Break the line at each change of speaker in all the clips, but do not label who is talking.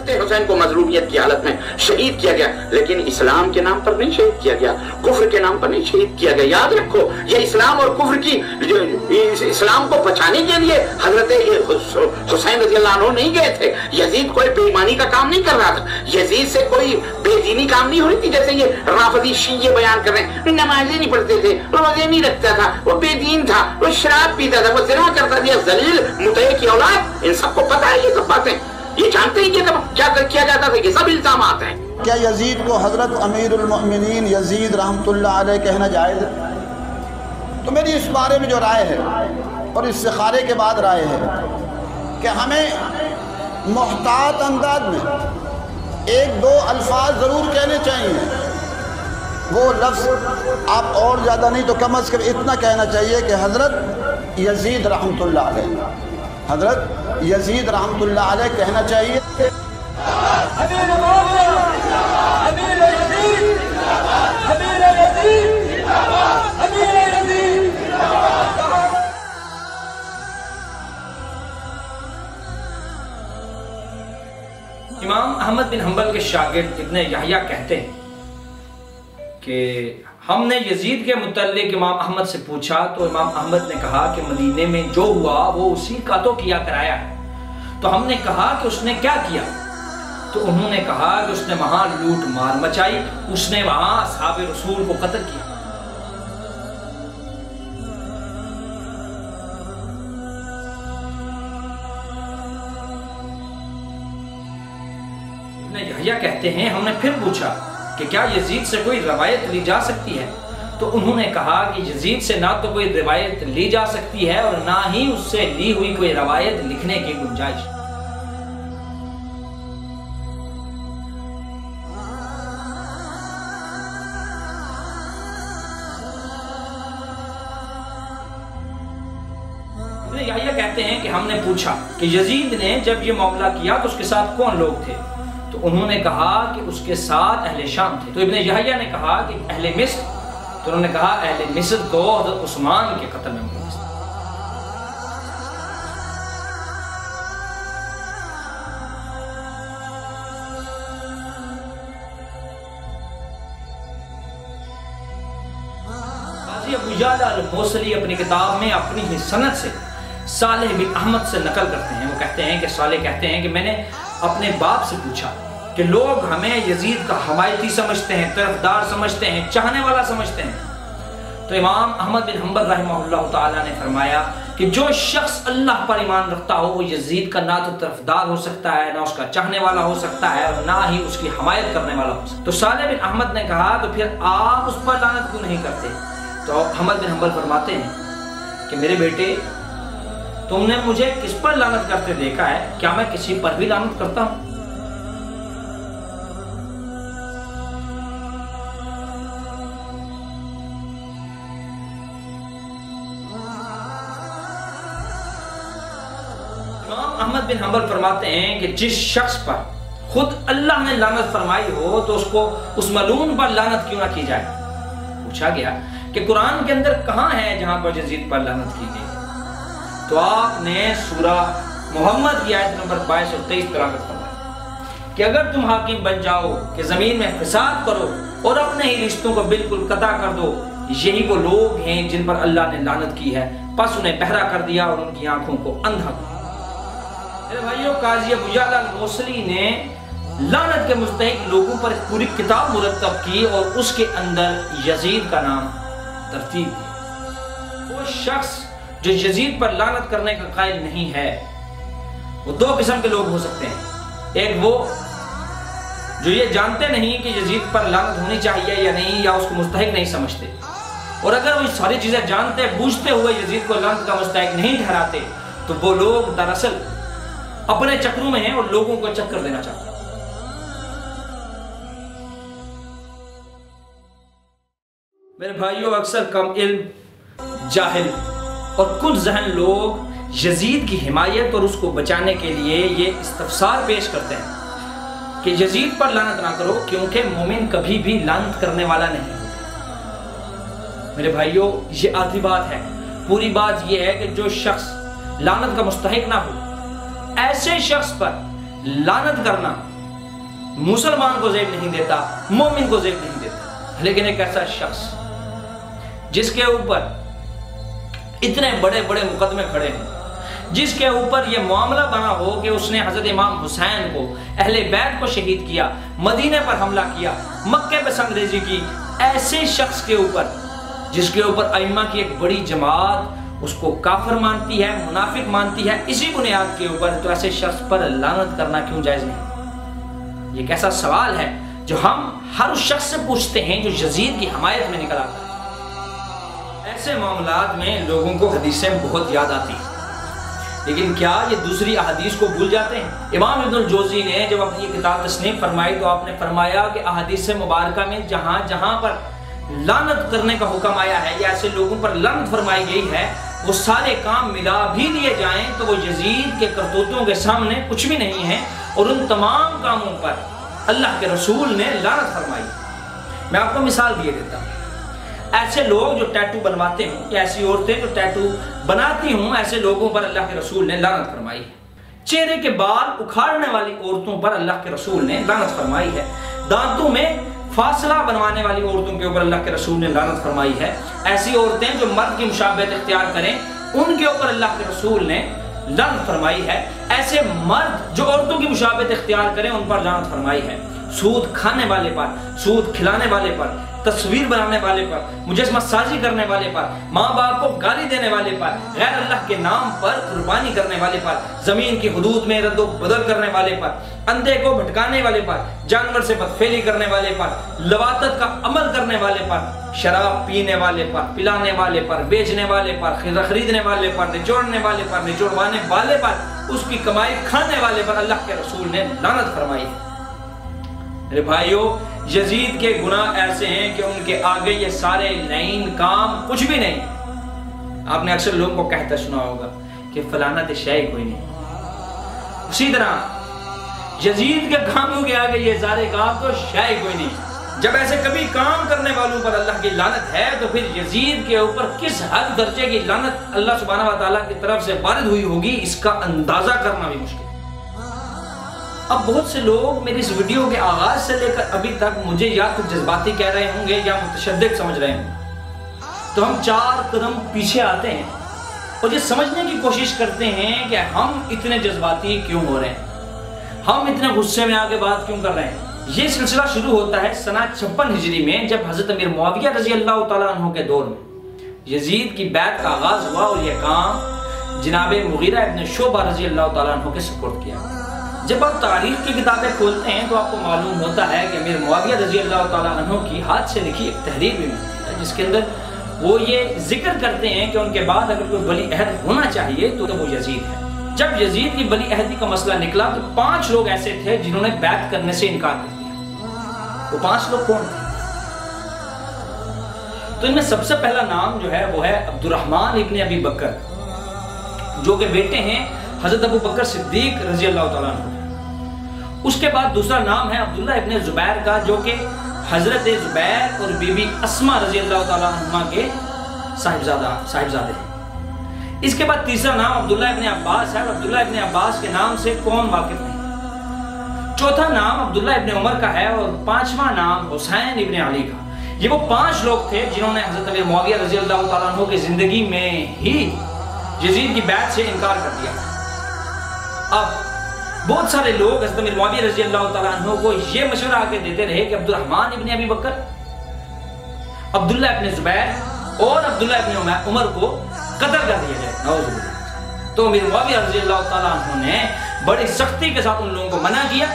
ہست حسین کو مظلومیت کی حالت میں شہید کیا گیا، لیکن اسلام کے نام پر نہیں شہید کیا گیا، کفر کے نام پر نہیں شہید کیا گیا۔ یاد رکھو، یہ اسلام اور کفر کی اسلام کو بچانے کے لیے حضرت حسین رضی اللہ عنہ نہیں گئے تھے۔ یزید کوئی بے ایمانی کا کام نہیں کر رہا تھا، یزید سے کوئی بے دینی کام نہیں ہو رہی تھی جیسے یہ رافضی شیعہ بیان کر رہے ہیں۔ نمازیں نہیں پڑھتے تھے، روزے نہیں رکھتا تھا، وہ بے دین تھا، وہ شراب پیتا تھا، وہ زنا کرتا تھا، ذلیل مطیع کی اولاد۔ ان سب کو پتہ ہے یہ سب باتیں، یہ جانتے ہیں کہ کیا کیا جاتا تھا، یہ سب الزامات ہیں۔
کیا یزید کو حضرت امیر المؤمنین یزید رحمۃ اللہ علیہ کہنا جائز ہے؟ تو میری اس بارے میں جو رائے ہے اور استخارے کے بعد رائے ہے کہ ہمیں محتاط انداز میں ایک دو الفاظ ضرور کہنے چاہیے۔ وہ لفظ آپ اور زیادہ نہیں تو کم از کم اتنا کہنا چاہیے کہ حضرت یزید رحمۃ اللہ علیہ، حضرت یزید رحمۃ اللہ علیہ کہنا چاہیے۔
امام احمد بن حنبل کے شاگرد ابن یحییٰ کہتے ہیں کہ ہم نے یزید کے متعلق امام احمد سے پوچھا تو امام احمد نے کہا کہ مدینے میں جو ہوا وہ اسی کا تو کیا کرایا ہے۔ تو ہم نے کہا کہ اس نے کیا کیا؟ تو انہوں نے کہا کہ اس نے وہاں لوٹ مار مچائی، اس نے وہاں اصحاب رسول کو قتل کیا۔ یحییٰ کہتے ہیں ہم نے پھر پوچھا کہ کیا یزید سے کوئی روایت لی جا سکتی ہے؟ تو انہوں نے کہا کہ یزید سے نہ تو کوئی روایت لی جا سکتی ہے اور نہ ہی اس سے لی ہوئی کوئی روایت لکھنے کی گنجائش۔ یحییٰ کہتے ہیں کہ ہم نے پوچھا کہ یزید نے جب یہ معاملہ کیا تو اس کے ساتھ کون لوگ تھے؟ تو انہوں نے کہا کہ اس کے ساتھ اہل شام تھے۔ تو ابن یحییٰ نے کہا کہ اہل مصر؟ تو انہوں نے کہا اہل مصر تو حضرت عثمان کے قتل میں ملوث تھے۔ قاضی ابو یعلا الموصلی اپنی کتاب میں اپنی ہی سند سے صالح بن احمد سے نقل کرتے ہیں۔ وہ کہتے ہیں کہ صالح کہتے ہیں کہ میں نے اپنے باپ سے پوچھا کہ لوگ ہمیں یزید کا حمایتی سمجھتے ہیں، طرفدار سمجھتے ہیں، چاہنے والا سمجھتے ہیں۔ تو امام احمد بن حنبل رحمہ اللہ تعالیٰ نے فرمایا کہ جو شخص اللہ پر ایمان رکھتا ہو وہ یزید کا نہ تو طرفدار ہو سکتا ہے، نہ اس کا چاہنے والا ہو سکتا ہے، اور نہ ہی اس کی حمایت کرنے والا ہو سکتا ہے۔ تو صالح بن احمد نے کہا تو پھر آپ اس پر لعنت کیوں نہیں کرتے؟ تو احمد بن حنبل فرماتے ہیں کہ میرے بیٹے، تم نے مجھے کس پر لعنت کرتے دیکھا ہے؟ کیا میں کسی پر بھی لعنت کرتا ہوں؟ امام احمد بن حنبل فرماتے ہیں کہ جس شخص پر خود اللہ نے لعنت فرمائی ہو تو اس کو اس ملعون پر لعنت کیوں نہ کی جائے؟ پوچھا گیا کہ قرآن کے اندر کہاں ہے جہاں پر یزید پر لعنت کی گئی؟ تو آپ نے سورہ محمد کی آیت نمبر 22 اور 23 تلاوت فرمائی کہ اگر تم حاکم بن جاؤ کہ زمین میں فساد کرو اور اپنے ہی رشتوں کو بالکل قطع کر دو، یہی وہ لوگ ہیں جن پر اللہ نے لعنت کی ہے، پس انہیں پہرا کر دیا اور ان کی آنکھوں کو اندھا کر دیا۔ میرے بھائیو، قاضی ابو یعلا الموصلی نے لعنت کے مستحق لوگوں پر ایک پوری کتاب مرتب کی اور اس کے اندر یزید کا نام ترتیب دیا۔ وہ شخص جو یزید پر لعنت کرنے کا قائل نہیں ہے، وہ دو قسم کے لوگ ہو سکتے ہیں۔ ایک وہ جو یہ جانتے نہیں کہ یزید پر لعنت ہونی چاہیے یا نہیں، یا اس کو مستحق نہیں سمجھتے، اور اگر وہ ساری چیزیں جانتے بوجھتے ہوئے یزید کو لعنت کا مستحق نہیں ٹھہراتے تو وہ لوگ دراصل اپنے چکروں میں ہیں اور لوگوں کو چکر دینا چاہتے ہیں۔ میرے بھائیوں، اکثر کم علم، جاہل اور کچھ ذہن لوگ یزید کی حمایت اور اس کو بچانے کے لیے یہ استفسار پیش کرتے ہیں کہ یزید پر لعنت نہ کرو کیونکہ مومن کبھی بھی لعنت کرنے والا نہیں ہوتا۔ میرے بھائیوں، یہ آدھی بات ہے۔ پوری بات یہ ہے کہ جو شخص لعنت کا مستحق نہ ہو، ایسے شخص پر لعنت کرنا مسلمان کو زیب نہیں دیتا، مومن کو زیب نہیں دیتا، لیکن ایک ایسا شخص جس کے اوپر اتنے بڑے بڑے مقدمے کھڑے ہیں، جس کے اوپر یہ معاملہ بنا ہو کہ اس نے حضرت امام حسین کو، اہل بیت کو شہید کیا، مدینے پر حملہ کیا، مکے پہ سنگریزی کی، ایسے شخص کے اوپر جس کے اوپر ائمہ کی ایک بڑی جماعت اس کو کافر مانتی ہے، منافق مانتی ہے، اسی بنیاد کے اوپر، تو ایسے شخص پر لعنت کرنا کیوں جائز نہیں؟ یہ ایک ایسا سوال ہے جو ہم ہر اس شخص سے پوچھتے ہیں جو یزید کی حمایت میں نکل آتا ہے۔ ایسے معاملات میں لوگوں کو حدیثیں بہت یاد آتی ہیں، لیکن کیا یہ دوسری احادیث کو بھول جاتے ہیں؟ امام ابن الجوزی نے جب اپنی یہ کتاب تصنیف فرمائی تو آپ نے فرمایا کہ احادیث مبارکہ میں جہاں جہاں پر لعنت کرنے کا حکم آیا ہے یا ایسے لوگوں پر لعنت فرمائی گئی ہے، وہ سارے کام ملا بھی دیے جائیں تو وہ یزید کے کرتوتوں کے سامنے کچھ بھی نہیں ہے، اور ان تمام کاموں پر اللہ کے رسول نے لعنت فرمائی۔ میں آپ کو مثال دیے دیتا ہوں، ایسے لوگ جو ٹیٹو بنواتے ہوں یا ایسی عورتیں جو ٹیٹو بناتی ہوں، ایسے لوگوں پر اللہ کے رسول نے لعنت فرمائی ہے۔ چہرے کے بال اکھاڑنے والی عورتوں پر اللہ کے رسول نے لعنت فرمائی ہے۔ دانتوں میں فاصلہ بنوانے والی عورتوں کے اوپر اللہ کے رسول نے لعنت فرمائی ہے۔ ایسی عورتیں جو مرد کی مشابہت اختیار کریں، ان کے اوپر اللہ کے رسول نے لعنت فرمائی ہے۔ ایسے مرد جو عورتوں کی مشابہت اختیار کریں، ان پر لعنت فرمائی ہے۔ سود کھانے والے پر، سود کھلانے والے پر، تصویر بنانے والے پر، مجسمہ سازی کرنے والے پر، ماں باپ کو گالی دینے والے پر، غیر اللہ کے نام پر قربانی کرنے والے پر، زمین کی حدود میں رد و بدل کرنے والے پر، اندھے کو بھٹکانے والے پر، جانور سے بدفعلی کرنے والے پر، لواطت کا عمل کرنے والے پر، شراب پینے والے پر، پلانے والے پر، بیچنے والے پر، خریدنے والے پر، نچوڑنے والے پر، نچوڑوانے والے پر، اس کی کمائی کھانے والے پر اللہ کے رسول نے لعنت فرمائی ہے۔ میرے بھائیو، یزید کے گناہ ایسے ہیں کہ ان کے آگے یہ سارے لعین کام کچھ بھی نہیں۔ آپ نے اکثر لوگوں کو کہتا سنا ہوگا کہ فلانا تے شے کوئی نہیں۔ اسی طرح یزید کے کاموں کے آگے یہ سارے کام تو شے کوئی نہیں۔ جب ایسے کبھی کام کرنے والوں پر اللہ کی لعنت ہے تو پھر یزید کے اوپر کس حد درجے کی لعنت اللہ سبحانہ و تعالیٰ کی طرف سے وارد ہوئی ہوگی، اس کا اندازہ کرنا بھی مشکل۔ اب بہت سے لوگ میری اس ویڈیو کے آغاز سے لے کر ابھی تک مجھے یا تو جذباتی کہہ رہے ہوں گے یا متشدد سمجھ رہے ہوں گے، تو ہم 4 قدم پیچھے آتے ہیں اور یہ سمجھنے کی کوشش کرتے ہیں کہ ہم اتنے جذباتی کیوں ہو رہے ہیں، ہم اتنے غصے میں آگے بات کیوں کر رہے ہیں۔ یہ سلسلہ شروع ہوتا ہے سنہ 56 ہجری میں، جب حضرت امیر معاویہ رضی اللہ تعالیٰ عنہ کے دور میں یزید کی بیعت کا آغاز ہوا اور یہ کام جناب مغیرہ ابن شعبہ رضی اللہ تعالیٰ عنہ کے سپرد کیا۔ جب آپ تاریخ کی کتابیں کھولتے ہیں تو آپ کو معلوم ہوتا ہے کہ امیر معاویہ رضی اللہ تعالیٰ عنہ کی ہاتھ سے لکھی ایک تحریر بھی ملتی ہے، جس کے اندر وہ یہ ذکر کرتے ہیں کہ ان کے بعد اگر کوئی ولی عہد ہونا چاہیے تو وہ یزید ہے۔ جب یزید کی ولی عہدی کا مسئلہ نکلا تو 5 لوگ ایسے تھے جنہوں نے بیعت کرنے سے انکار کر دیا۔ وہ 5 لوگ کون تھے؟ تو ان میں سب سے پہلا نام جو ہے وہ ہے عبد الرحمن ابن ابی بکر، جو کہ بیٹے ہیں حضرت ابو بکر صدیق رضی اللہ تعالیٰ عنہ۔ اس کے بعد دوسرا نام ہے عبداللہ ابن زبیر کا، جو کہ حضرت زبیر اور بی بی اسما رضی اللہ تعالیٰ عنہ کے صاحبزادے ہیں۔ اس کے بعد تیسرا نام عبداللہ ابن عباس ہے، اور عبداللہ ابن عباس کے نام سے کون واقف نہیں۔ چوتھا نام عبداللہ ابن عمر کا ہے، اور 5واں نام حسین ابن علی کا۔ یہ وہ 5 لوگ تھے جنہوں نے حضرت امیر معاویہ رضی اللہ تعالیٰ عنہ کی زندگی میں ہی یزید کی بیعت سے انکار کر دیا۔ اب بہت سارے لوگ حضرت امیر معاویہ رضی اللہ تعالیٰ عنہ کو یہ مشورہ آگے دیتے رہے کہ عبد الرحمن ابن ابی بکر، عبداللہ ابن زبیر اور عبداللہ ابن عمر کو قتل کر دیا جائے، نعوذ باللہ۔ تو امیر معاویہ رضی اللہ تعالیٰ عنہ نے بڑی سختی کے ساتھ ان لوگوں کو منع کیا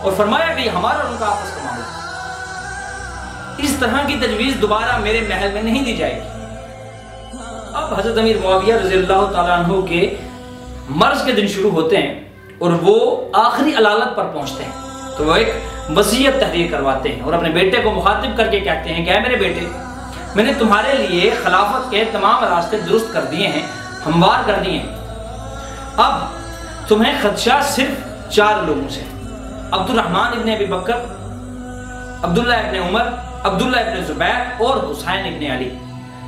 اور فرمایا کہ یہ ہمارا اور ان کا آپس کا معاملہ ہے، اس طرح کی تجویز دوبارہ میرے محل میں نہیں دی جائے گی۔ اب حضرت امیر معاویہ رضی اللہ تعالیٰ عنہ کے مرض کے دن شروع ہوتے ہیں اور وہ آخری علالت پر پہنچتے ہیں، تو وہ ایک وصیت تحریر کرواتے ہیں اور اپنے بیٹے کو مخاطب کر کے کہتے ہیں کہ اے میرے بیٹے، میں نے تمہارے لیے خلافت کے تمام راستے درست کر دیے ہیں، ہموار کر دیے ہیں۔ اب تمہیں خدشہ صرف 4 لوگوں سے، عبد الرحمن ابن ابی بکر، عبداللہ ابن عمر، عبداللہ ابن زبیر اور حسین ابن علی۔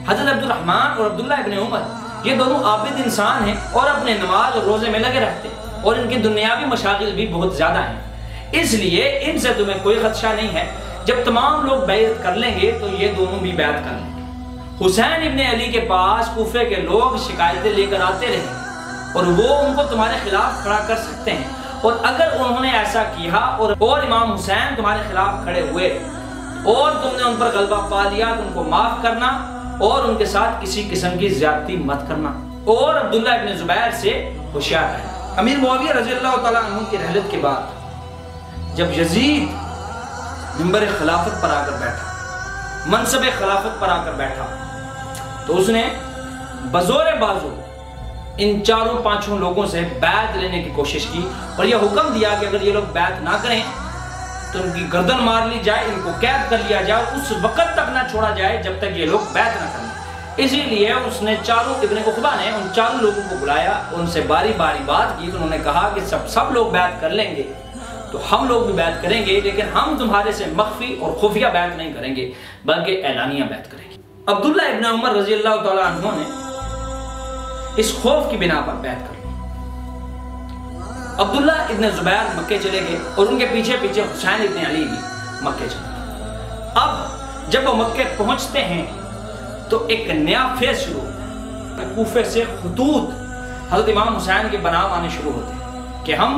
حضرت عبد الرحمن اور عبداللہ ابن عمر یہ دونوں عابد انسان ہیں اور اپنے نماز اور روزے میں لگے رہتے ہیں، اور ان کے دنیاوی مشاغل بھی بہت زیادہ ہیں۔ اس لیے ان سے تمہیں کوئی خدشہ نہیں ہے، جب تمام لوگ بیعت کر لیں گے تو یہ دونوں بھی بیعت کر لیں گے۔ حسین ابن علی کے پاس کوفے کے لوگ شکایتیں لے کر آتے رہے اور وہ ان کو تمہارے خلاف کھڑا کر سکتے ہیں، اور اگر انہوں نے ایسا کیا اور امام حسین تمہارے خلاف کھڑے ہوئے اور تم نے ان پر غلبہ پا لیا تو ان کو معاف کرنا اور ان کے ساتھ کسی قسم کی زیادتی مت کرنا، اور عبداللہ ابن زبیر سے ہوشیار رہنا۔ امیر معاویہ رضی اللہ تعالیٰ عنہ کی رحلت کے بعد جب یزید منبر خلافت پر آ کر بیٹھا، منصب خلافت پر آ کر بیٹھا، تو اس نے بزور بازو ان چاروں پانچوں لوگوں سے بیعت لینے کی کوشش کی اور یہ حکم دیا کہ اگر یہ لوگ بیعت نہ کریں تو ان کی گردن مار لی جائے، ان کو قید کر لیا جائے، اس وقت تک نہ چھوڑا جائے جب تک یہ لوگ بیعت نہ کریں۔ اسی لیے اس نے ابن عقبہ نے ان چاروں لوگوں کو بلایا، ان سے باری باری بات کی، تو انہوں نے کہا کہ سب لوگ بیعت کر لیں گے تو ہم لوگ بھی بیعت کریں گے، لیکن ہم تمہارے سے مخفی اور خفیہ بیعت نہیں کریں گے بلکہ اعلانیہ بیعت کریں گے۔ عبداللہ ابن عمر رضی اللہ تعالیٰ عنہ نے اس خوف کی بنا پر بیعت کر لی۔ عبداللہ ابن زبیر مکے چلے گئے اور ان کے پیچھے پیچھے حسین ابن علی بھی مکے چلے گئے۔ اب جب وہ مکے پہنچتے ہیں تو ایک نیا فیز شروع ہوتا ہے، کوفے سے خطوط حضرت امام حسین کے بنام آنے شروع ہوتے ہیں کہ ہم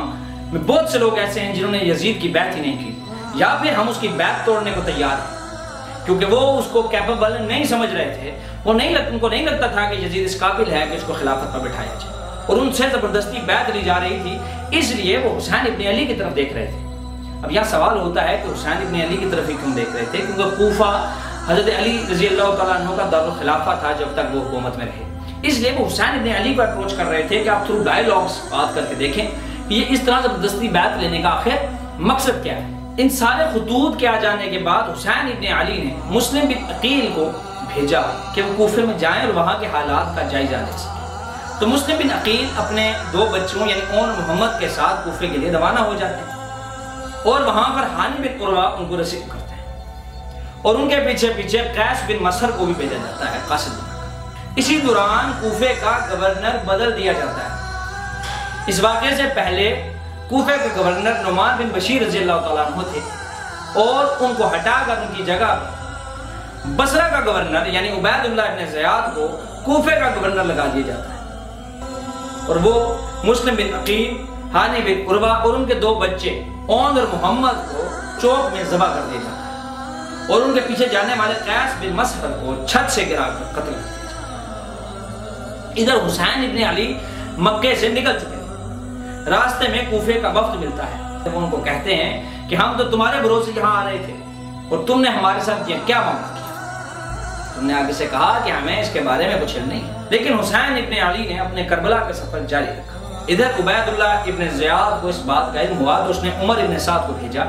میں بہت سے لوگ ایسے ہیں جنہوں نے یزید کی بیعت ہی نہیں کی، یا پھر ہم اس کی بیعت توڑنے کو تیار ہیں، کیونکہ وہ اس کو کیپیبل نہیں سمجھ رہے تھے، ان کو نہیں لگتا تھا کہ یزید اس قابل ہے کہ اس کو خلافت پر بٹھایا جائے، اور ان سے زبردستی بیعت لی جا رہی تھی، اس لیے وہ حسین ابن علی کی طرف دیکھ رہے تھے۔ اب یہاں سوال ہوتا ہے کہ حسین ابن علی کی طرف ہی کیوں دیکھ رہے تھے؟ کیونکہ کوفہ حضرت علی رضی اللہ تعالیٰ عنہ کا دارالخلافہ تھا جب تک وہ حکومت میں رہے، اس لیے وہ حسین ابن علی کو اپروچ کر رہے تھے کہ آپ تھرو ڈائیلاگس بات کر کے دیکھیں یہ اس طرح زبردستی بیعت لینے کا آخر مقصد کیا ہے۔ ان سارے خطوط کے آ جانے کے بعد حسین ابن علی نے مسلم بن عقیل کو بھیجا کہ وہ کوفے میں جائیں اور وہاں کے حالات کا جائزہ لے سکیں۔ تو مسلم بن عقیل اپنے 2 بچوں یعنی اون اور محمد کے ساتھ کوفے کے لیے روانہ ہو جاتے ہیں، اور وہاں پر حانی بن عروہ ان کو رسیو کرتے ہیں، اور ان کے پیچھے پیچھے قیس بن مسہر کو بھی بھیجا جاتا ہے قاصد بن۔ اسی دوران کوفے کا گورنر بدل دیا جاتا ہے۔ اس واقعے سے پہلے کوفے کے گورنر نعمان بن بشیر رضی اللہ تعالیٰ عنہ تھے، اور ان کو ہٹا کر ان کی جگہ بصرہ کا گورنر یعنی عبید اللہ ابن زیاد کو کوفے کا گورنر لگا دیا جاتا ہے، اور وہ مسلم بن عقیل، حانی بن عروہ اور ان کے 2 بچے اون اور محمد کو چوک میں ذبح کر دیا جاتا ہے، اور ان کے پیچھے جانے والے قیس بن مسہر کو چھت سے گرا کر قتل کر دیا جاتا ہے۔ ادھر حسین ابن علی مکے سے نکل چکے تھے، راستے میں کوفے کا وفد ملتا ہے، وہ ان کو کہتے ہیں کہ ہم تو تمہارے بھروسے یہاں آ رہے تھے اور تم نے ہمارے ساتھ یہ کیا معاملہ کیا؟ تم نے آگے سے کہا کہ ہمیں اس کے بارے میں کچھ علم نہیں ہے، لیکن حسین ابن علی نے اپنے کربلا کا سفر جاری رکھا۔ ادھر عبید اللہ ابن زیاد کو اس بات کا علم ہوا تو اس نے عمر ابن سعد کو بھیجا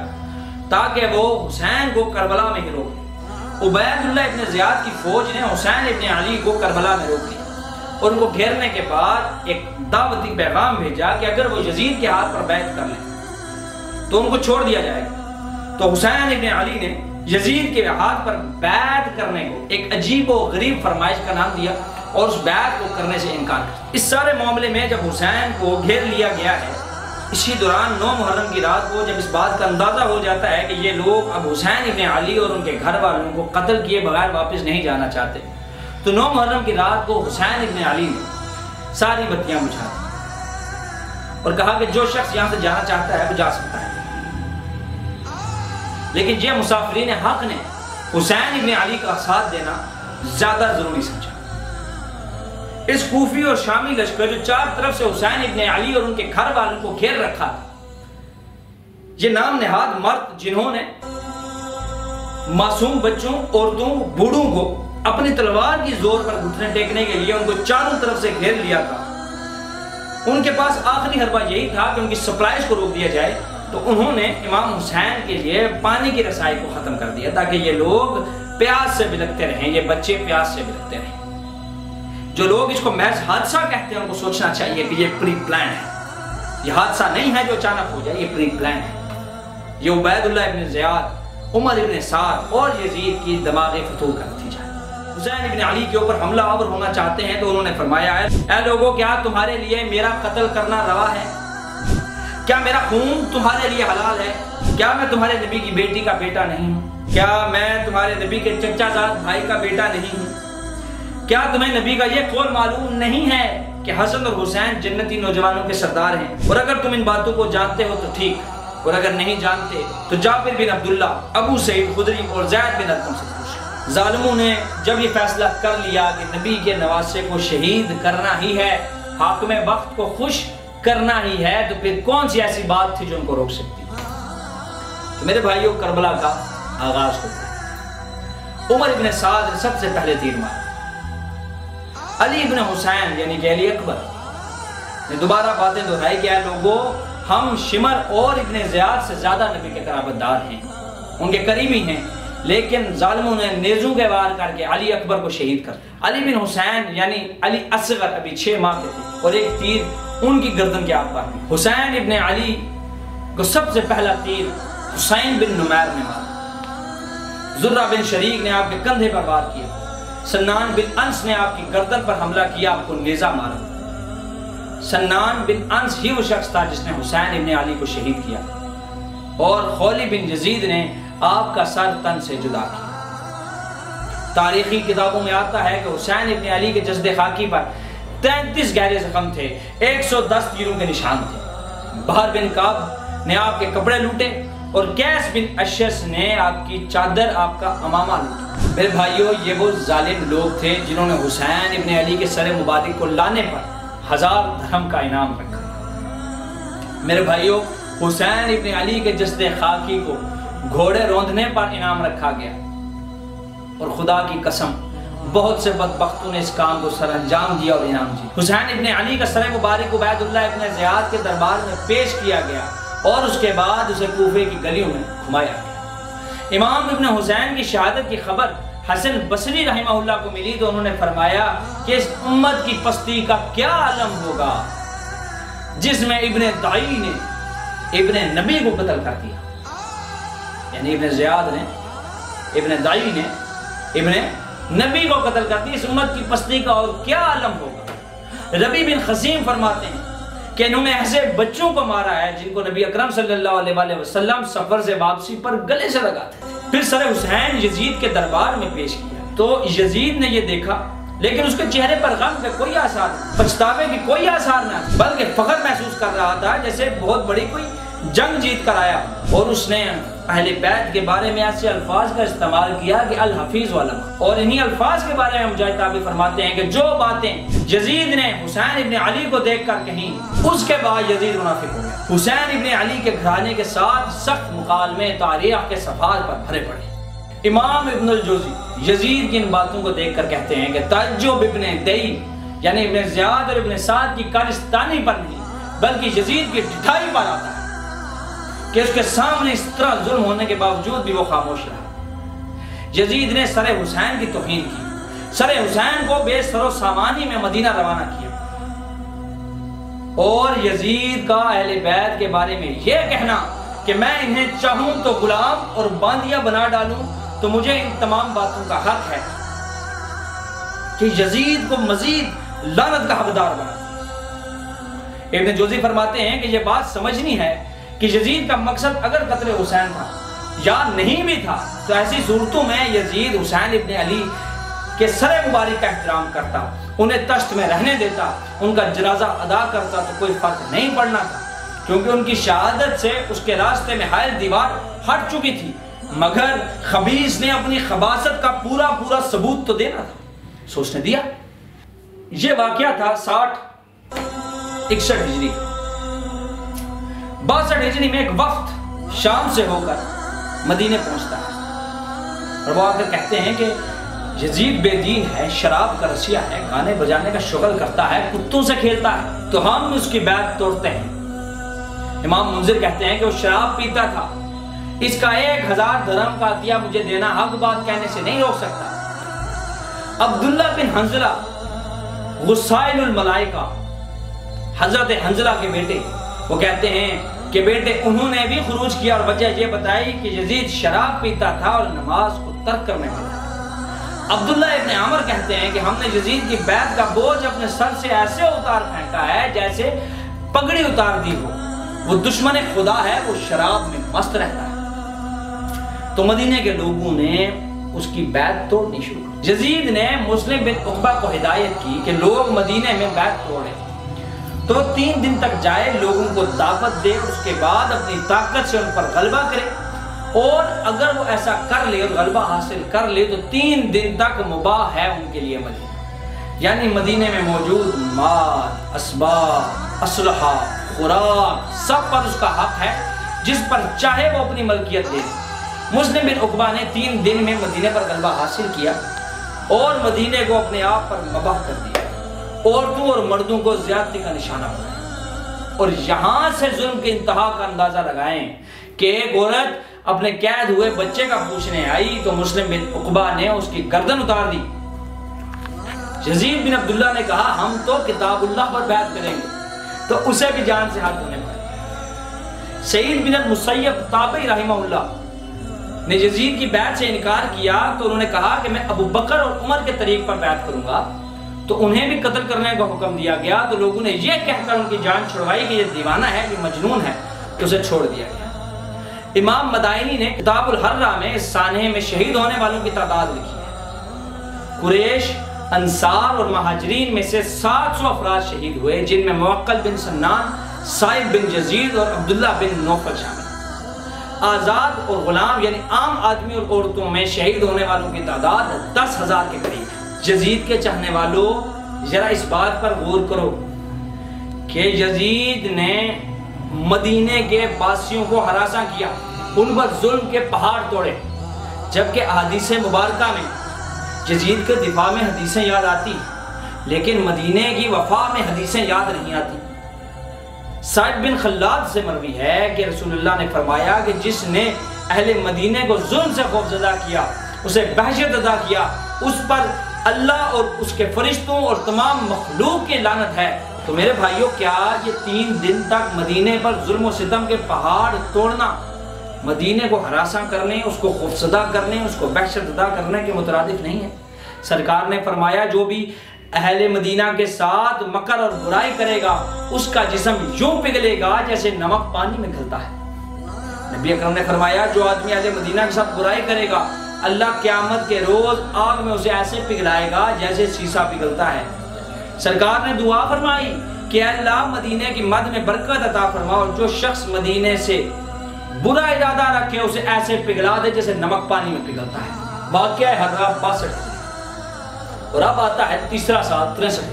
تاکہ وہ حسین کو کربلا میں ہی روک۔ عبید اللہ ابن زیاد کی فوج نے حسین ابن علی کو کربلا میں روک لیا اور ان کو گھیرنے کے بعد ایک دعوتی پیغام بھیجا کہ اگر وہ یزید کے ہاتھ پر بیعت کر لیں تو ان کو چھوڑ دیا جائے گا۔ تو حسین ابن علی نے یزید کے ہاتھ پر بیعت کرنے کو ایک عجیب و غریب فرمائش کا نام دیا اور اس بیعت کو کرنے سے انکار کیا۔ اس سارے معاملے میں جب حسین کو گھیر لیا گیا ہے، اسی دوران 9 محرم کی رات کو جب اس بات کا اندازہ ہو جاتا ہے کہ یہ لوگ اب حسین ابن علی اور ان کے گھر والوں کو قتل کیے بغیر واپس نہیں جانا چاہتے، تو 9 محرم کی رات کو حسین ابن علی نے ساری بتیاں بجھا دی اور کہا کہ جو شخص یہاں سے جانا چاہتا ہے وہ جا سکتا ہے، لیکن یہ مسافرین حق نے حسین ابن علی کا ساتھ دینا زیادہ ضروری سمجھا۔ اس کوفی اور شامی لشکر جو 4 طرف سے حسین ابن علی اور ان کے گھر والوں کو گھیر رکھا تھا، یہ نام نہاد مرد جنہوں نے معصوم بچوں، عورتوں، بوڑھوں کو اپنی تلوار کی زور پر گھٹنے ٹیکنے کے لیے ان کو چاروں طرف سے گھیر لیا تھا، ان کے پاس آخری حربہ یہی تھا کہ ان کی سپلائز کو روک دیا جائے، تو انہوں نے امام حسین کے لیے پانی کی رسائی کو ختم کر دیا تاکہ یہ لوگ پیاس سے بلکتے رہیں، یہ بچے پیاس سے بلکتے رہیں۔ جو لوگ اس کو محض حادثہ کہتے ہیں ان کو سوچنا چاہیے کہ یہ پری پلان ہے، یہ حادثہ نہیں ہے جو اچانک ہو جائے، یہ پری پلان ہے۔ یہ عبید اللہ ابن زیاد، عمر ابن سعد اور یزید کی دماغی فتور کا نتیجہ ہے۔ حسین ابن علی کے اوپر حملہ آور ہونا چاہتے ہیں تو انہوں نے فرمایا ہے، اے لوگوں کیا تمہارے لیے میرا قتل کرنا روا ہے؟ کیا میرا خون تمہارے لیے حلال ہے؟ کیا میں تمہارے نبی کی بیٹی کا بیٹا نہیں ہوں؟ کیا میں تمہارے نبی کے چچا زاد بھائی کا بیٹا نہیں ہوں؟ کیا تمہیں نبی کا یہ قول معلوم نہیں ہے کہ حسن اور حسین جنتی نوجوانوں کے سردار ہیں؟ اور اگر تم ان باتوں کو جانتے ہو تو ٹھیک، اور اگر نہیں جانتے تو جابر بن عبداللہ، ابو سعید خدری اور زید بن ارقم سے پوچھ۔ ظالموں نے جب یہ فیصلہ کر لیا کہ نبی کے نواسے کو شہید کرنا ہی ہے، حاکم وقت کو خوش کرنا ہی ہے، تو پھر کون سی ایسی بات تھی جو ان کو روک سکتی؟ تو میرے بھائیوں، کربلا کا آغاز ہو گیا۔ عمر ابن سعد نے سب سے پہلے تیر مارا۔ علی ابن حسین یعنی کہ علی اکبر نے دوبارہ باتیں دہرائی کہ اے لوگوں، ہم شمر اور ابن زیاد سے زیادہ نبی کے قرابت دار ہیں، ان کے قریبی ہیں، لیکن ظالموں نے نیزوں کے وار کر کے علی اکبر کو شہید کر دیا۔ علی بن حسین یعنی علی اصغر ابھی 6 ماہ کے تھے اور ایک تیر ان کی گردن کے آس پار بھی۔ حسین ابن علی کو سب سے پہلا تیر حسین بن نمیر نے مارا۔ زرہ بن شریک نے آپ کے کندھے پر وار کیا۔ سنان بن انس نے آپ کی گردن پر حملہ کیا، آپ کو نیزہ مارا۔ سنان بن انس ہی وہ شخص تھا جس نے حسین ابن علی کو شہید کیا، اور خولی بن یزید نے آپ کا سر تن سے جدا کیا۔ تاریخی کتابوں میں آتا ہے کہ حسین ابن علی کے جسد خاکی پر 33 گہرے زخم تھے، 110 تیروں کے نشان تھے۔ بہر بن کعب نے آپ کے کپڑے لوٹے اور قیس بن اشعث نے آپ کی چادر، آپ کا امامہ لوٹا۔ میرے بھائیوں، یہ وہ ظالم لوگ تھے جنہوں نے حسین ابن علی کے سر مبارک کو لانے پر 1000 درہم کا انعام رکھا۔ میرے بھائیوں، حسین ابن علی کے جسد خاکی کو گھوڑے روندنے پر انعام رکھا گیا، اور خدا کی قسم بہت سے بدبختوں نے اس کام کو سر انجام دیا اور انعام دیا۔ حسین ابن علی کا سر مبارک عبید اللہ ابن زیاد کے دربار میں پیش کیا گیا اور اس کے بعد اسے کوفے کی گلیوں میں گھمایا گیا۔ امام ابن حسین کی شہادت کی خبر حسن بصری رحمہ اللہ کو ملی تو انہوں نے فرمایا کہ اس امت کی پستی کا کیا عالم ہوگا جس میں ابن دائی نے ابن نبی کو قتل کر دیا، یعنی ابن زیاد نے، ابن دائی نے ابن نبی کو قتل کر دیا۔ اس امت کی پستی کا اور کیا عالم ہوگا۔ ربی بن خصیم فرماتے ہیں کہ انہوں نے ایسے بچوں کو مارا ہے جن کو نبی اکرم صلی اللہ علیہ وآلہ وسلم سفر سے واپسی پر گلے سے لگاتے تھے۔ پھر سر حسین یزید کے دربار میں پیش کیا تو یزید نے یہ دیکھا، لیکن اس کے چہرے پر غم کے کوئی آثار نہیں، پچھتاوے کی کوئی آثار نہ، بلکہ فخر محسوس کر رہا تھا جیسے بہت بڑی کوئی جنگ جیت کر آیا۔ اور اس نے اہل بیت کے بارے میں ایسے الفاظ کا استعمال کیا کہ الحفیظ والا، اور انہی الفاظ کے بارے میں مجاہد تابعی فرماتے ہیں کہ جو باتیں یزید نے حسین ابن علی کو دیکھ کر کہیں، اس کے بعد یزید منافق ہو گیا۔ حسین ابن علی کے گھرانے کے ساتھ سخت مکالمے تاریخ کے صفحات پر بھرے پڑے۔ امام ابن الجوزی یزید کی ان باتوں کو دیکھ کر کہتے ہیں کہ تعجب ابن دئی یعنی ابن زیاد اور ابن سعد کی کارستانی پر نہیں بلکہ یزید کی ڈٹھائی پر آتا ہے کہ اس کے سامنے اس طرح ظلم ہونے کے باوجود بھی وہ خاموش رہا۔ یزید نے سر حسین کی توہین کی، سر حسین کو بے سر و سامانی میں مدینہ روانہ کیا، اور یزید کا اہل بیت کے بارے میں یہ کہنا کہ میں انہیں چاہوں تو غلام اور باندیا بنا ڈالوں تو مجھے ان تمام باتوں کا حق ہے کہ یزید کو مزید لعنت کا حقدار بنا۔ ابن جوزی فرماتے ہیں کہ یہ بات سمجھنی ہے کہ یزید کا مقصد اگر قتل حسین تھا یا نہیں بھی تھا تو ایسی صورتوں میں یزید حسین ابن علی کے سر مبارک کا احترام کرتا، انہیں تشت میں رہنے دیتا، ان کا جنازہ ادا کرتا تو کوئی فرق نہیں پڑنا تھا، کیونکہ ان کی شہادت سے اس کے راستے میں حائل دیوار ہٹ چکی تھی، مگر خبیث نے اپنی خباثت کا پورا ثبوت تو دینا تھا، سو اس نے دیا۔ یہ واقعہ تھا 61 ہجری کا۔ 62 ہجری میں ایک وفد شام سے ہو کر مدینے پہنچتا ہے اور وہ آ کر کہتے ہیں کہ یزید بے دین ہے، شراب کا رسیہ ہے، گانے بجانے کا شغل کرتا ہے، کتوں سے کھیلتا ہے، تو ہم اس کی بیعت توڑتے ہیں۔ امام منذر کہتے ہیں کہ وہ شراب پیتا تھا، اس کا 1000 درہم کا عطیہ مجھے دینا حق بات کہنے سے نہیں روک سکتا۔ عبداللہ بن حنظلہ غسائل الملائکہ، حضرت حنظلہ کے بیٹے، وہ کہتے ہیں کہ بیٹے انہوں نے بھی خروج کیا اور وجہ یہ بتائی کہ یزید شراب پیتا تھا اور نماز کو ترک کرنے والا تھا۔ عبداللہ ابن عمر کہتے ہیں کہ ہم نے یزید کی بیعت کا بوجھ اپنے سر سے ایسے اتار پھینکا ہے جیسے پگڑی اتار دی ہو، وہ دشمن خدا ہے، وہ شراب میں مست رہتا ہے۔ تو مدینے کے لوگوں نے اس کی بیعت توڑنی شروع کی۔ یزید نے مسلم بن عقبہ کو ہدایت کی کہ لوگ مدینے میں بیعت توڑیں، تو 3 دن تک جائے، لوگوں کو دعوت دے، اس کے بعد اپنی طاقت سے ان پر غلبہ کرے، اور اگر وہ ایسا کر لے اور غلبہ حاصل کر لے تو 3 دن تک مباح ہے ان کے لیے مدینہ، یعنی مدینے میں موجود مال، اسباب، اسلحہ، خوراک، سب پر اس کا حق ہے، جس پر چاہے وہ اپنی ملکیت لے۔ مسلم بن عقبہ نے 3 دن میں مدینے پر غلبہ حاصل کیا اور مدینے کو اپنے آپ پر مباح کر دیا، عورتوں اور مردوں کو زیادتی کا نشانہ بنایا۔ اور یہاں سے ظلم کے انتہا کا اندازہ لگائیں کہ ایک عورت اپنے قید ہوئے بچے کا پوچھنے آئی تو مسلم بن عقبہ نے اس کی گردن اتار دی۔ یزید بن عبداللہ نے کہا ہم تو کتاب اللہ پر بیعت کریں گے، تو اسے بھی جان سے ہاتھ دھونے پڑے۔ سعید بن المسیب تابعی رحمہ اللہ نے یزید کی بیعت سے انکار کیا تو انہوں نے کہا کہ میں ابو بکر اور عمر کے طریق پر بیعت کروں گا، تو انہیں بھی قتل کرنے کا حکم دیا گیا۔ تو لوگوں نے یہ کہہ کر ان کی جان چھڑوائی کہ یہ دیوانہ ہے، یہ مجنون ہے، تو اسے چھوڑ دیا گیا۔ امام مدائنی نے کتاب الحرہ میں اس سانحے میں شہید ہونے والوں کی تعداد لکھی ہے۔ قریش، انصار اور مہاجرین میں سے 700 افراد شہید ہوئے، جن میں موقل بن سنان، سائب بن یزید اور عبداللہ بن نوفل شامل۔ آزاد اور غلام یعنی عام آدمی اور عورتوں میں شہید ہونے والوں کی تعداد 10,000 کے قریب ہے۔ یزید کے چاہنے والوں ذرا اس بات پر غور کرو کہ یزید نے مدینے کے باسیوں کو ہراساں کیا، ان پر ظلم کے پہاڑ توڑے، جبکہ احادیث مبارکہ میں یزید کے دفاع میں حدیثیں یاد آتی لیکن مدینے کی وفا میں حدیثیں یاد نہیں آتی۔ سعد بن خلاد سے مروی ہے کہ رسول اللہ نے فرمایا کہ جس نے اہل مدینے کو ظلم سے خوفزدہ کیا، اسے وحشت ادا کیا، اس پر اللہ اور اس کے فرشتوں اور تمام مخلوق کی لعنت ہے۔ تو میرے بھائیوں، کیا یہ 3 دن تک مدینے پر ظلم و ستم کے پہاڑ توڑنا مدینے کو ہراساں کرنے، اس کو خوفزدہ کرنے، اس کو وحشت ادا کرنے کے مترادف نہیں ہے؟ سرکار نے فرمایا جو بھی اہل مدینہ کے ساتھ مکر اور برائی کرے گا اس کا جسم یوں پگھلے گا جیسے نمک پانی میں گھلتا ہے۔ نبی اکرم نے فرمایا جو آدمی اہل مدینہ کے ساتھ برائی کرے گا اللہ قیامت کے روز آگ میں اسے ایسے پگھلائے گا جیسے سیسا پگھلتا ہے۔ سرکار نے دعا فرمائی کہ اللہ مدینے کی مد میں برکت عطا فرما، اور جو شخص مدینے سے برا ارادہ رکھے اسے ایسے پگھلا دے جیسے نمک پانی میں پگھلتا ہے۔ واقعہ حرہ 62 اور اب آتا ہے تیسرا سال 63۔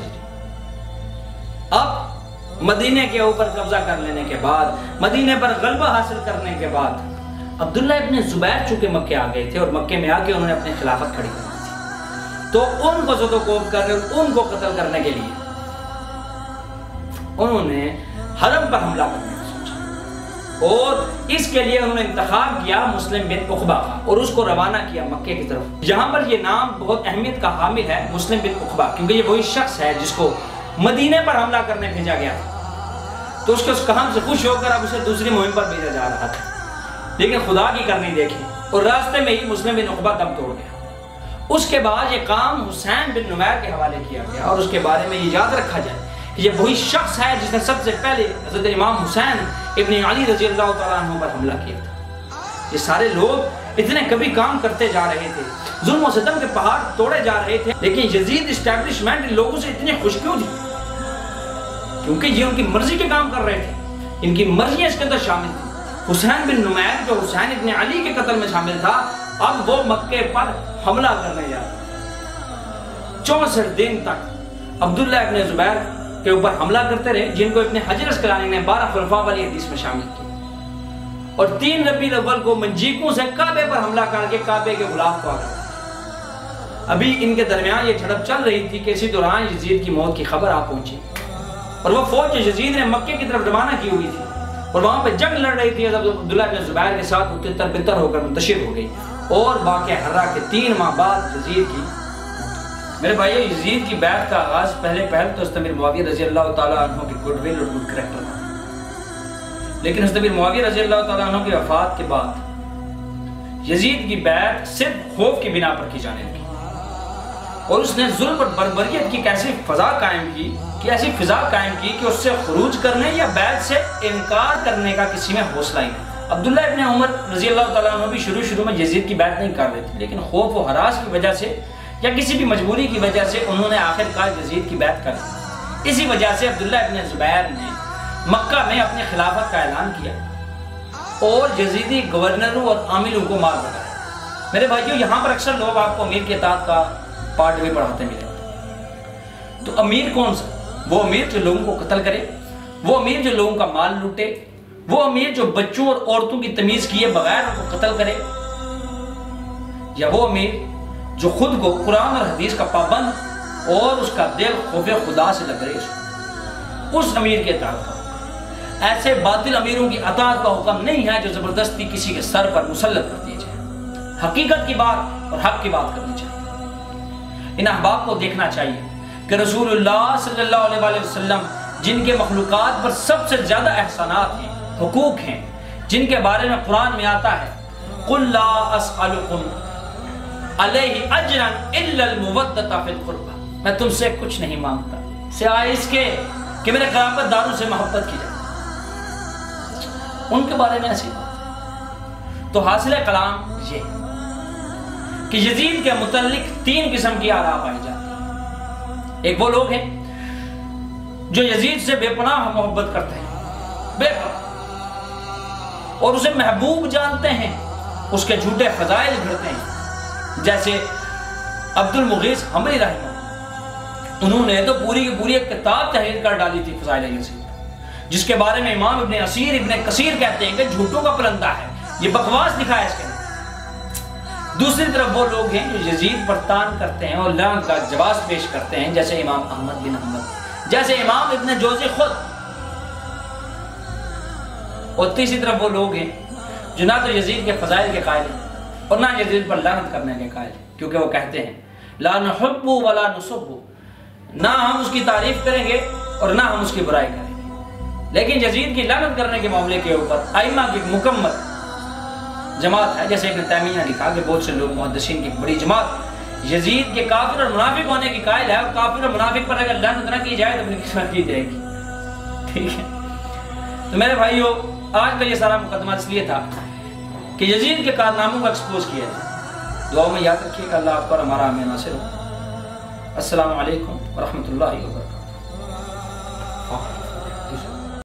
اب مدینے کے اوپر قبضہ کر لینے کے بعد، مدینے پر غلبہ حاصل کرنے کے بعد عبداللہ ابن زبیر چونکہ مکے آ گئے تھے اور مکے میں آ کے انہوں نے اپنی خلافت کھڑی کر دی، تو ان کو زد و کوب کرنے اور ان کو قتل کرنے کے لیے انہوں نے حرم پر حملہ کرنے کا سوچا، اور اس کے لیے انہوں نے انتخاب کیا مسلم بن عقبہ کا اور اس کو روانہ کیا مکے کی طرف۔ یہاں پر یہ نام بہت اہمیت کا حامل ہے، مسلم بن عقبہ، کیونکہ یہ وہی شخص ہے جس کو مدینے پر حملہ کرنے بھیجا گیا تھا، تو اس کے اس کام سے خوش ہو کر اب اسے دوسری مہم پر بھیجا جا رہا تھا، لیکن خدا کی کرنی دیکھی اور راستے میں ہی مسلم بن عقبہ دم توڑ گیا۔ اس کے بعد یہ کام حسین بن نمیر کے حوالے کیا گیا، اور اس کے بارے میں یہ یاد رکھا جائے کہ یہ وہی شخص ہے جس نے سب سے پہلے حضرت امام حسین ابن علی رضی اللہ تعالیٰ عنہ پر حملہ کیا تھا۔ یہ سارے لوگ اتنے کبھی کام کرتے جا رہے تھے، ظلم و ستم کے پہاڑ توڑے جا رہے تھے، لیکن یزید اسٹیبلشمنٹ ان لوگوں سے اتنی خوش کیوں تھی؟ کیونکہ یہ ان کی مرضی کے کام کر رہے تھے، ان کی مرضیاں اس کے اندر شامل تھی۔ حسین بن نمیر جو حسین ابن علی کے قتل میں شامل تھا، اب وہ مکے پر حملہ کرنے جا رہا۔ 64 دن تک عبداللہ ابن زبیر کے اوپر حملہ کرتے رہے، جن کو ابن حجر اسقلانی نے 12 خلفاء والی حدیث میں شامل کیا، اور 3 ربیع الاول کو منجیقوں سے کعبے پر حملہ کر کے کعبے کے غلاف کو آگا۔ ابھی ان کے درمیان یہ جھڑپ چل رہی تھی کہ اسی دوران یزید کی موت کی خبر آ پہنچی، اور وہ فوج جو یزید نے مکے کی طرف روانہ کی ہوئی تھی اور وہاں پہ جنگ لڑ رہی تھی عبداللہ بن زبیر کے ساتھ، وہ تتر بتر ہو کر منتشر ہو گئی، اور واقعہ حرہ کے 3 ماہ بعد یزید کی میرے بھائیو یزید کی بیعت کا آغاز پہلے تو حضرت امیر معاویہ رضی اللہ تعالیٰ عنہ کی گڈ ول اور گڈ کریکٹر تھا، لیکن حضرت امیر معاویہ رضی اللہ تعالیٰ عنہ کی وفات کے بعد یزید کی بیعت صرف خوف کی بنا پر کی جانے لگی، اور اس نے ظلم اور بربریت کی ایسی فضا قائم کی کہ ایسی فضا قائم کی کہ اس سے خروج کرنے یا بیعت سے انکار کرنے کا کسی میں حوصلہ ہی نہیں۔ عبداللہ ابن عمر رضی اللہ تعالیٰ عنہ بھی شروع میں یزید کی بیعت نہیں کر رہے تھے، لیکن خوف و ہراس کی وجہ سے یا کسی بھی مجبوری کی وجہ سے انہوں نے آخر کار یزید کی بیعت کر لی۔ اسی وجہ سے عبداللہ ابن زبیر نے مکہ میں اپنی خلافت کا اعلان کیا اور یزیدی گورنروں اور عاملوں کو مار بھگایا۔ میرے بھائیوں، یہاں پر اکثر لوگ آپ کو امیر کے اطاعت کا پارٹ بھی پڑھاتے ملے۔ تو امیر کون سا؟ وہ امیر جو لوگوں کو قتل کرے، وہ امیر جو لوگوں کا مال لوٹے، وہ امیر جو بچوں اور عورتوں کی تمیز کیے بغیر ان کو قتل کرے، یا وہ امیر جو خود کو قرآن اور حدیث کا پابند اور اس کا دل خوف خدا سے لگ رہے، اس امیر کے اطاعت کا۔ ایسے باطل امیروں کی اطاعت کا حکم نہیں ہے جو زبردستی کسی کے سر پر مسلط کر دیے جائے۔ حقیقت کی بات اور حق کی بات کرنی چاہیے۔ ان احباب کو دیکھنا چاہیے کہ رسول اللہ صلی اللہ علیہ وآلہ وسلم جن کے مخلوقات پر سب سے زیادہ احسانات ہیں، حقوق ہیں، جن کے بارے میں قرآن میں آتا ہے قُلْ لَا أَسْأَلُكُمْ عَلَيْهِ أَجْرًا إِلَّا الْمُوَدَّةَ فِي الْقُرْبَى، میں تم سے کچھ نہیں مانگتا سوائے اس کے کہ میرے قرابت داروں سے محبت کی جائے۔ ان کے بارے میں ایسی بات۔ تو حاصل کلام یہ کہ یزید کے متعلق 3 قسم کی آراء پائی جاتی ہیں۔ ایک وہ لوگ ہیں جو یزید سے بے پناہ محبت کرتے ہیں، بے پناہ، اور اسے محبوب جانتے ہیں، اس کے جھوٹے فضائل گھڑتے ہیں، جیسے عبد المغیث حمری رحمہ، انہوں نے تو پوری کی پوری ایک کتاب تحریر کر ڈالی تھی فضائل یزید، جس کے بارے میں امام ابن کثیر کہتے ہیں کہ جھوٹوں کا پرندہ ہے، یہ بکواس لکھا ہے اس کے اندر۔ دوسری طرف وہ لوگ ہیں جو یزید پر طعن کرتے ہیں اور لعنت کا جواز پیش کرتے ہیں، جیسے امام احمد بن حنبل، جیسے امام ابن جوزی خود۔ اور تیسری طرف وہ لوگ ہیں جو نہ تو یزید کے فضائل کے قائل ہیں اور نہ یزید پر لعنت کرنے کے قائل ہیں، کیونکہ وہ کہتے ہیں لا نحب ولا نسب، نہ ہم اس کی تعریف کریں گے اور نہ ہم اس کی برائی کریں گے۔ لیکن یزید کی لعنت کرنے کے معاملے کے اوپر ائمہ کی مکمل جماعت ہے، جیسے ابن تیمیہ نے لکھا کہ بہت سے لوگ محدثین کی بڑی جماعت یزید کے کافر اور منافق ہونے کی قائل ہے، اور کافر اور منافق پر اگر لعنت نہ کی جائے تو اپنی قسمت کی جائے گی۔ ٹھیک ہے، تو میرے بھائیو، آج کا یہ سارا مقدمہ اس لیے تھا کہ یزید کے کارناموں کو ایکسپوز کیا جائے۔ دعاؤں میں یاد رکھیے کہ اللہ آپ پر ہمارا ہمیں ناصر ہو۔ السلام علیکم ورحمۃ اللہ وبرکاتہ۔